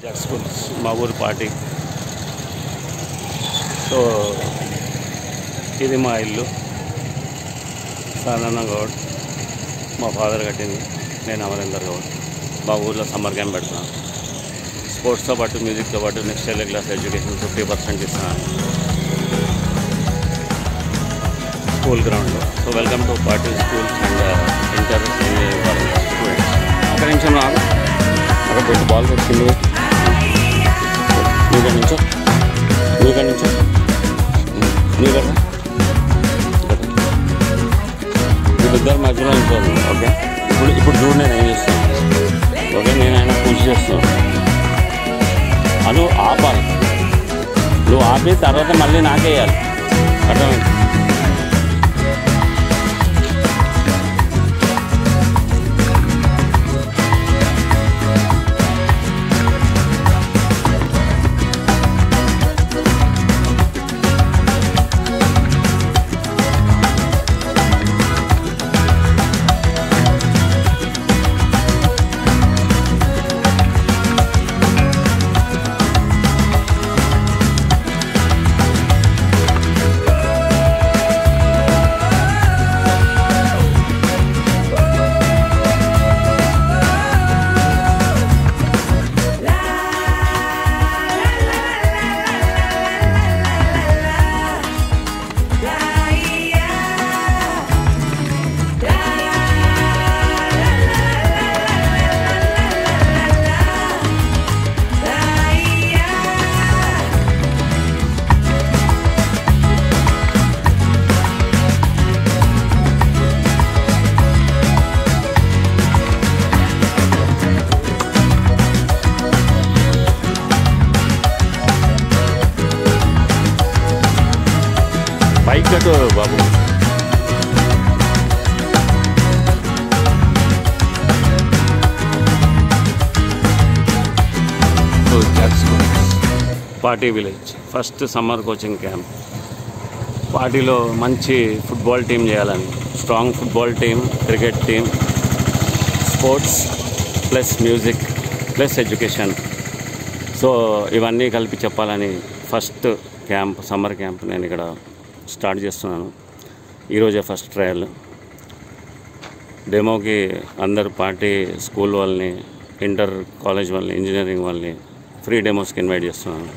Z schools మా ఊరి party. So ఇది మా ఇల్లు సాధారణ గౌడ్, మా ఫాదర్ కట్టింది. నేను అమరేందర్ గౌడ్. మా ఊర్లో సమ్మర్ క్యాంప్ పెడుతున్నాను. స్పోర్ట్స్తో పాటు మ్యూజిక్తో పాటు నెక్స్ట్ ఇయర్ క్లాస్ ఎడ్యుకేషన్ 50% ఇస్తున్నాను స్కూల్ గ్రౌండ్లో. So welcome to party schools and inter engineering students. ఒక నిమిషం రాదు, అక్కడ పెట్టి బాల్ పెట్టింది. మీకడ నుంచో మీకడ వీళ్ళిద్దరు మధ్యలో ఉంచాలి. ఓకే, ఇప్పుడు చూడు నేను ఏం చేస్తాను. ఓకే, నేను ఆయన పూజ చేస్తున్నాను. అది ఆపాలి, నువ్వు ఆపి తర్వాత మళ్ళీ నాకేయాలి. అర్థమైంది? బైక్ కట్టు బాబు. Party village first summer coaching camp. పార్టీలో మంచి ఫుట్బాల్ టీం చేయాలని, strong football team, cricket team, sports plus music plus education. So ఇవన్నీ కలిపి చెప్పాలని ఫస్ట్ క్యాంప్, సమ్మర్ క్యాంప్ నేను ఇక్కడ స్టార్ట్ చేస్తున్నాను. ఈరోజే ఫస్ట్ ట్రయల్. డెమోకి అందరు పార్టీ స్కూల్ వాళ్ళని, ఇంటర్ కాలేజ్ వాళ్ళని, ఇంజనీరింగ్ వాళ్ళని ఫ్రీ డెమోస్కి ఇన్వైట్ చేస్తున్నాను.